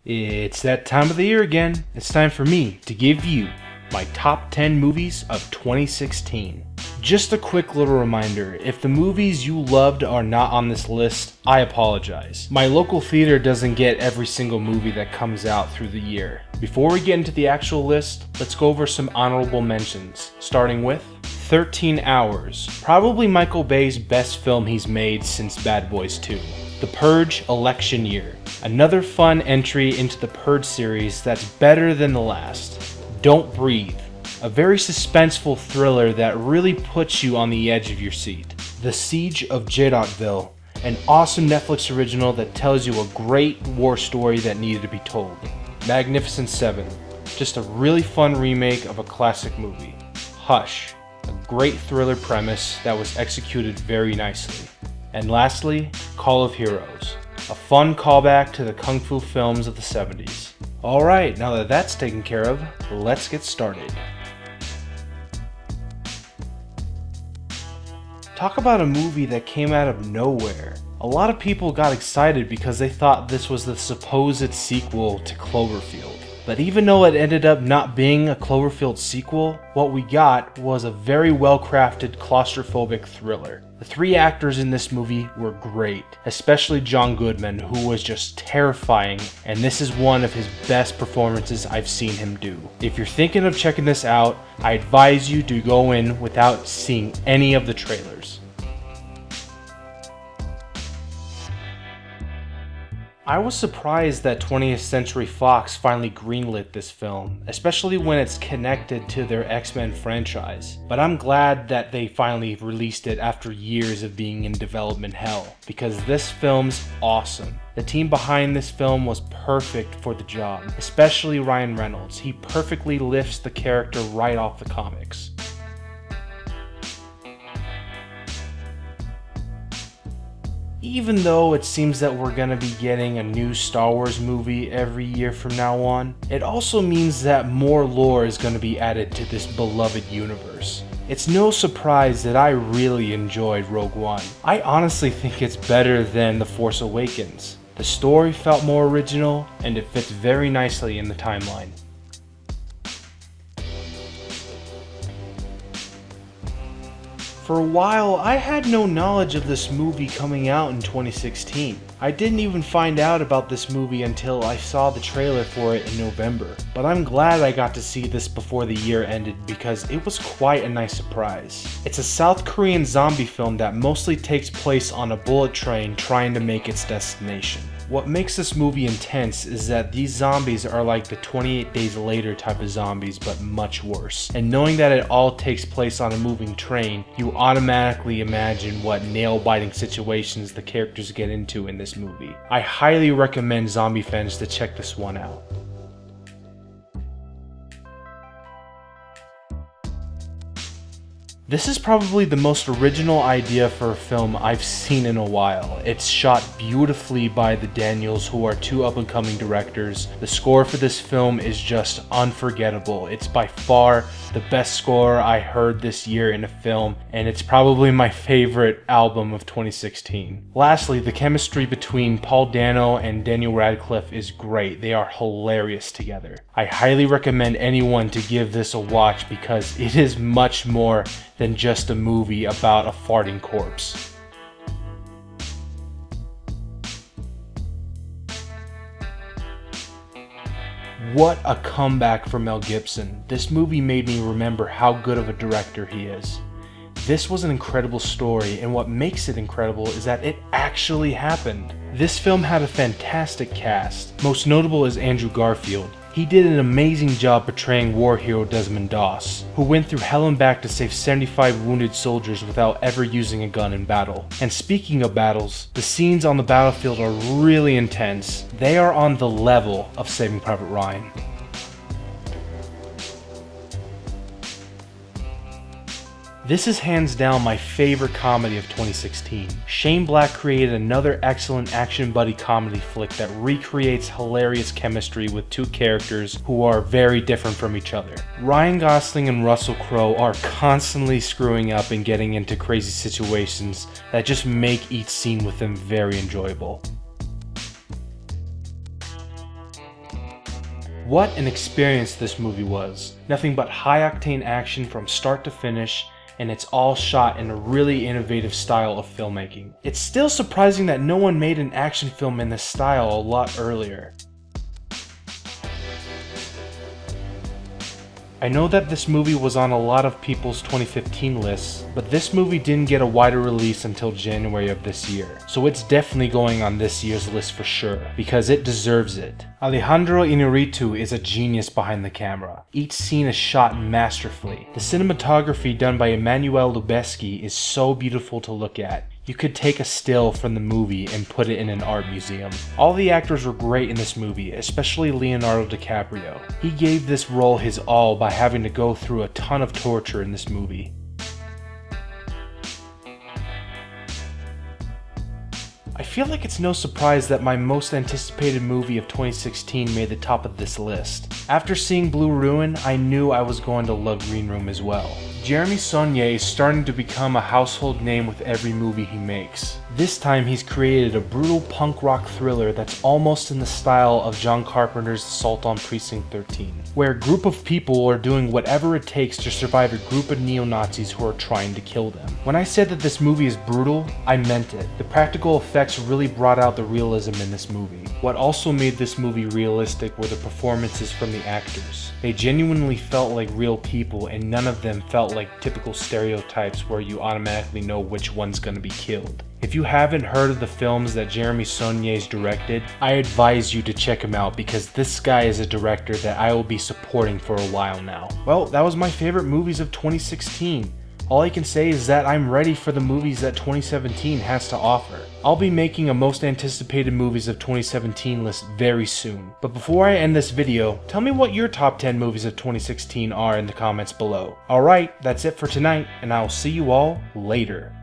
It's that time of the year again. It's time for me to give you my top 10 movies of 2016. Just a quick little reminder, if the movies you loved are not on this list, I apologize. My local theater doesn't get every single movie that comes out through the year. Before we get into the actual list, let's go over some honorable mentions, starting with 13 Hours, probably Michael Bay's best film he's made since Bad Boys 2. The Purge: Election Year, another fun entry into the Purge series that's better than the last. Don't Breathe, a very suspenseful thriller that really puts you on the edge of your seat. The Siege of Jadotville, an awesome Netflix original that tells you a great war story that needed to be told. Magnificent Seven, just a really fun remake of a classic movie. Hush, a great thriller premise that was executed very nicely. And lastly, Call of Heroes, a fun callback to the Kung Fu films of the 70s. Alright, now that that's taken care of, let's get started. Talk about a movie that came out of nowhere. A lot of people got excited because they thought this was the supposed sequel to Cloverfield. But even though it ended up not being a Cloverfield sequel, what we got was a very well-crafted claustrophobic thriller. The three actors in this movie were great, especially John Goodman, who was just terrifying, and this is one of his best performances I've seen him do. If you're thinking of checking this out, I advise you to go in without seeing any of the trailers. I was surprised that 20th Century Fox finally greenlit this film, especially when it's connected to their X-Men franchise. But I'm glad that they finally released it after years of being in development hell, because this film's awesome. The team behind this film was perfect for the job, especially Ryan Reynolds. He perfectly lifts the character right off the comics. Even though it seems that we're gonna be getting a new Star Wars movie every year from now on, it also means that more lore is gonna be added to this beloved universe. It's no surprise that I really enjoyed Rogue One. I honestly think it's better than The Force Awakens. The story felt more original, and it fits very nicely in the timeline. For a while, I had no knowledge of this movie coming out in 2016. I didn't even find out about this movie until I saw the trailer for it in November. But I'm glad I got to see this before the year ended because it was quite a nice surprise. It's a South Korean zombie film that mostly takes place on a bullet train trying to make its destination. What makes this movie intense is that these zombies are like the 28 Days Later type of zombies, but much worse. And knowing that it all takes place on a moving train, you automatically imagine what nail-biting situations the characters get into in this movie. I highly recommend zombie fans to check this one out. This is probably the most original idea for a film I've seen in a while. It's shot beautifully by the Daniels, who are two up-and-coming directors. The score for this film is just unforgettable. It's by far the best score I heard this year in a film, and it's probably my favorite album of 2016. Lastly, the chemistry between Paul Dano and Daniel Radcliffe is great. They are hilarious together. I highly recommend anyone to give this a watch because it is much more than just a movie about a farting corpse. What a comeback for Mel Gibson. This movie made me remember how good of a director he is. This was an incredible story, and what makes it incredible is that it actually happened. This film had a fantastic cast. Most notable is Andrew Garfield. He did an amazing job portraying war hero Desmond Doss, who went through hell and back to save 75 wounded soldiers without ever using a gun in battle. And speaking of battles, the scenes on the battlefield are really intense. They are on the level of Saving Private Ryan. This is hands down my favorite comedy of 2016. Shane Black created another excellent action buddy comedy flick that recreates hilarious chemistry with two characters who are very different from each other. Ryan Gosling and Russell Crowe are constantly screwing up and getting into crazy situations that just make each scene with them very enjoyable. What an experience this movie was. Nothing but high-octane action from start to finish, and it's all shot in a really innovative style of filmmaking. It's still surprising that no one made an action film in this style a lot earlier. I know that this movie was on a lot of people's 2015 lists, but this movie didn't get a wider release until January of this year, so it's definitely going on this year's list for sure, because it deserves it. Alejandro Inarritu is a genius behind the camera. Each scene is shot masterfully. The cinematography done by Emmanuel Lubezki is so beautiful to look at. You could take a still from the movie and put it in an art museum. All the actors were great in this movie, especially Leonardo DiCaprio. He gave this role his all by having to go through a ton of torture in this movie. I feel like it's no surprise that my most anticipated movie of 2016 made the top of this list. After seeing Blue Ruin, I knew I was going to love Green Room as well. Jeremy Saulnier is starting to become a household name with every movie he makes. This time he's created a brutal punk rock thriller that's almost in the style of John Carpenter's Assault on Precinct 13, where a group of people are doing whatever it takes to survive a group of neo-Nazis who are trying to kill them. When I said that this movie is brutal, I meant it. The practical effects really brought out the realism in this movie. What also made this movie realistic were the performances from the actors. They genuinely felt like real people, and none of them felt like typical stereotypes where you automatically know which one's gonna be killed. If you haven't heard of the films that Jeremy Saulnier's directed, I advise you to check him out because this guy is a director that I will be supporting for a while now. Well, that was my favorite movies of 2016. All I can say is that I'm ready for the movies that 2017 has to offer. I'll be making a most anticipated movies of 2017 list very soon. But before I end this video, tell me what your top 10 movies of 2016 are in the comments below. Alright, that's it for tonight, and I'll see you all later.